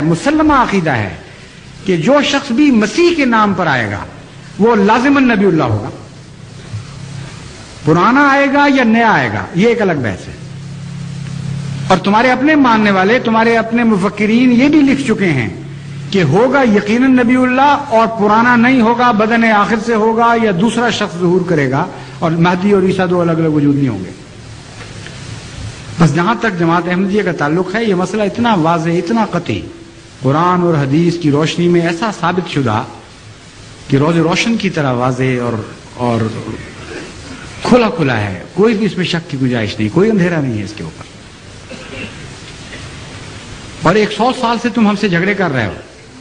مسلمہ عقیدہ ہے کہ جو شخص بھی مسیح کے نام پر آئے گا وہ لازماً نبی اللہ ہوگا. پرانا آئے گا یا نیا آئے گا یہ ایک الگ بحث ہے. اور تمہارے اپنے ماننے والے، تمہارے اپنے مفکرین یہ بھی لکھ چکے ہیں کہ ہوگا یقیناً نبی اللہ، اور پرانا نہیں ہوگا، بدن آخر سے ہوگا یا دوسرا شخص ظہور کرے گا، اور مہدی اور عیسیٰ دو الگ الگ وجود نہیں ہوں گے. بس جہاں تک جماعت احمدیہ کا تعلق ہے یہ مسئلہ اتنا واضح، اتنا قطعی، قرآن اور حدیث کی روشنی میں ایسا ثابت شدہ کہ روز روشن کی طرح واضح اور کھلا کھلا ہے. کوئی بھی اس میں شک کی گنجائش نہیں، کوئی اندھیرا نہیں ہے اس کے اوپر. اور 100 سال سے تم ہم سے جھگڑے کر رہے ہو،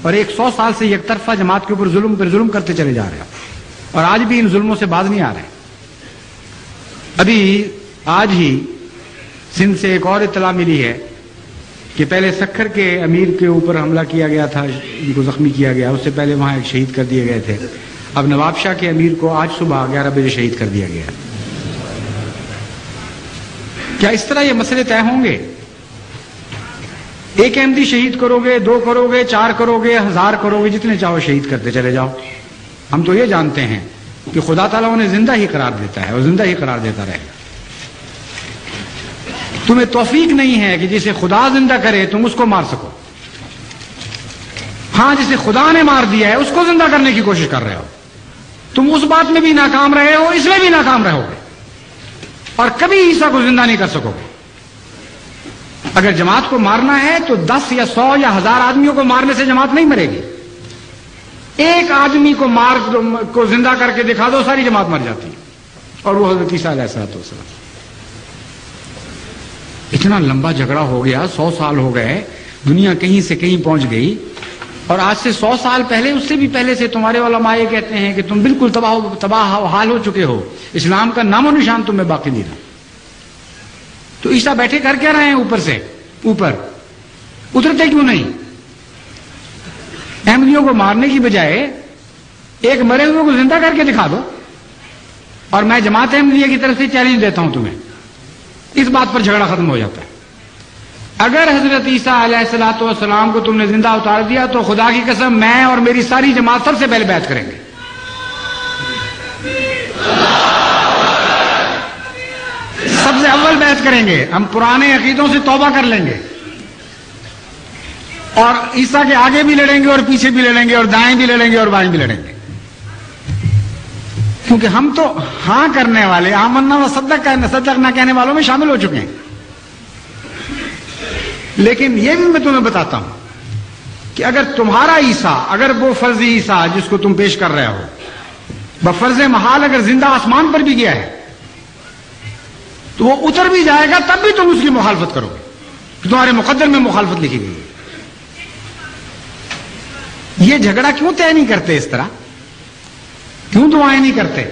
اور 100 سال سے یک طرفہ جماعت کے اوپر ظلم پر ظلم کرتے چلے جا رہے ہو، اور آج بھی ان ظلموں سے باز نہیں آ رہے. ابھی آج ہی سندھ سے ایک اور اطلاع ملی ہے کہ پہلے سکھر کے امیر کے اوپر حملہ کیا گیا تھا، ان کو زخمی کیا گیا، اس سے پہلے وہاں ایک شہید کر دیے گئے تھے. اب نواب شاہ کے امیر کو آج صبح 11 بجے شہید کر دیا گیا. کیا اس طرح یہ مسئلے طے ہوں گے؟ ایک احمدی شہید کرو گے، 2 کرو گے، 4 کرو گے، 1000 کرو گے، جتنے چاہو شہید کرتے چلے جاؤ. ہم تو یہ جانتے ہیں کہ خدا تعالیٰ انہیں زندہ ہی قرار دیتا ہے اور زندہ ہی قرار دیتا رہے گا. تمہیں توفیق نہیں ہے کہ جسے خدا زندہ کرے تم اس کو مار سکو. ہاں، جسے خدا نے مار دیا ہے اس کو زندہ کرنے کی کوشش کر رہے ہو. تم اس بات میں بھی ناکام رہے ہو، اس میں بھی ناکام رہو گے، اور کبھی عیسیٰ کو زندہ نہیں کر سکو گے. اگر جماعت کو مارنا ہے تو 10 یا 100 یا 1000 آدمیوں کو مارنے سے جماعت نہیں مرے گی. ایک آدمی کو زندہ کر کے دکھا دو، ساری جماعت مر جاتی ہے. اور وہ حضرت عیسیٰ علیہ السلام. اتنا لمبا جھگڑا ہو گیا، 100 سال ہو گئے، دنیا کہیں سے کہیں پہنچ گئی، اور آج سے 100 سال پہلے، اس سے بھی پہلے سے تمہارے علماء یہ کہتے ہیں کہ تم بالکل تباہ حال ہو چکے ہو، اسلام کا نام و نشان تم میں باقی نہیں رہا. تو عیسیٰ بیٹھے کر کیا رہے ہیں اوپر سے؟ اوپر اترتے کیوں نہیں؟ احمدیوں کو مارنے کی بجائے ایک مرے ہوئے کو زندہ کر کے دکھا دو. اور میں جماعت احمدیہ کی طرف سے چیلنج دیتا ہوں تمہیں، اس بات پر جھگڑا ختم ہو جاتا ہے. اگر حضرت عیسیٰ علیہ السلام کو تم نے زندہ اتار دیا تو خدا کی قسم میں اور میری ساری جماعت سب سے پہلے بیعت کریں گے. سب سے اول بیعت کریں گے. ہم پرانے عقیدوں سے توبہ کر لیں گے، اور عیسیٰ کے آگے بھی لڑیں گے اور پیچھے بھی لڑیں گے اور دائیں بھی لڑیں گے اور بائیں بھی لڑیں گے. کیونکہ ہم تو ہاں کرنے والے، آمنا و صدق نہ کہنے والوں میں شامل ہو چکے ہیں. لیکن یہ بھی میں تمہیں بتاتا ہوں کہ اگر تمہارا عیسیٰ، اگر وہ فرضی عیسیٰ جس کو تم پیش کر رہے ہو بفرض محال اگر زندہ آسمان پر بھی گیا ہے تو وہ اتر بھی جائے گا، تب بھی تم اس کی مخالفت کرو گے. تمہارے مقدر میں مخالفت لکھی گئی ہے. یہ جھگڑا کیوں طے نہیں کرتے اس طرح؟ کیوں دعائیں نہیں کرتے؟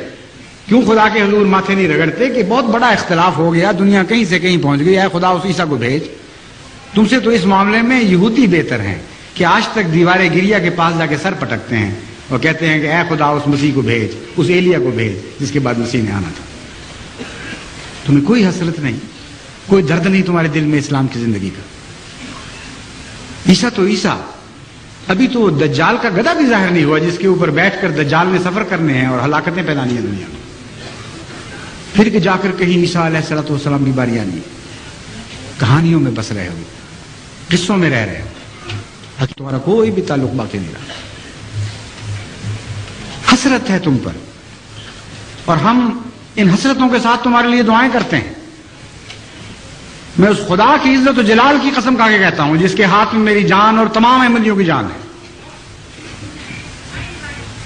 کیوں خدا کے حضور ماتھے نہیں رگڑتے کہ بہت بڑا اختلاف ہو گیا، دنیا کہیں سے کہیں پہنچ گئی، اے خدا اس عیسیٰ کو بھیج. تم سے تو اس معاملے میں یہودی بہتر ہیں کہ آج تک دیوار گریا کے پاس جا کے سر پٹکتے ہیں اور کہتے ہیں کہ اے خدا اس مسیح کو بھیج، اس ایلیا کو بھیج جس کے بعد مسیح نے آنا تھا. تمہیں کوئی حسرت نہیں، کوئی درد نہیں تمہارے دل میں اسلام کی زندگی کا. عیسیٰ تو عیسیٰ، ابھی تو دجال کا گدھا بھی ظاہر نہیں ہوا جس کے اوپر بیٹھ کر دجال نے سفر کرنے ہیں اور ہلاکتیں پھیلانی ہیں دنیا میں. پھر کہ جا کر کہیں عیسیٰ علیہ السلام کی باری آنی ہے. کہانیوں میں بس رہے ہو، قصوں میں رہ رہے ہو، تمہارا کوئی بھی تعلق باقی نہیں رہا. حسرت ہے تم پر، اور ہم ان حسرتوں کے ساتھ تمہارے لیے دعائیں کرتے ہیں. میں اس خدا کی عزت و جلال کی قسم کھا کے کہتا ہوں جس کے ہاتھ میں میری جان اور تمام احمدیوں کی جان ہے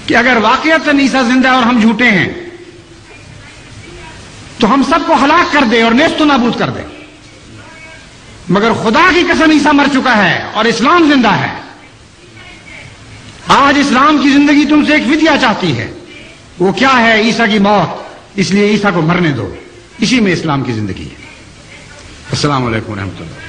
کہ اگر واقعتاً عیسیٰ زندہ ہے اور ہم جھوٹے ہیں تو ہم سب کو ہلاک کر دے اور نیست و نابود کر دے. مگر خدا کی قسم عیسیٰ مر چکا ہے اور اسلام زندہ ہے. آج اسلام کی زندگی تم سے ایک فدیہ چاہتی ہے. وہ کیا ہے؟ عیسیٰ کی موت. اس لیے عیسیٰ کو مرنے دو، اسی میں اسلام کی زندگی ہے. السلام علیکم ورحمۃ اللہ.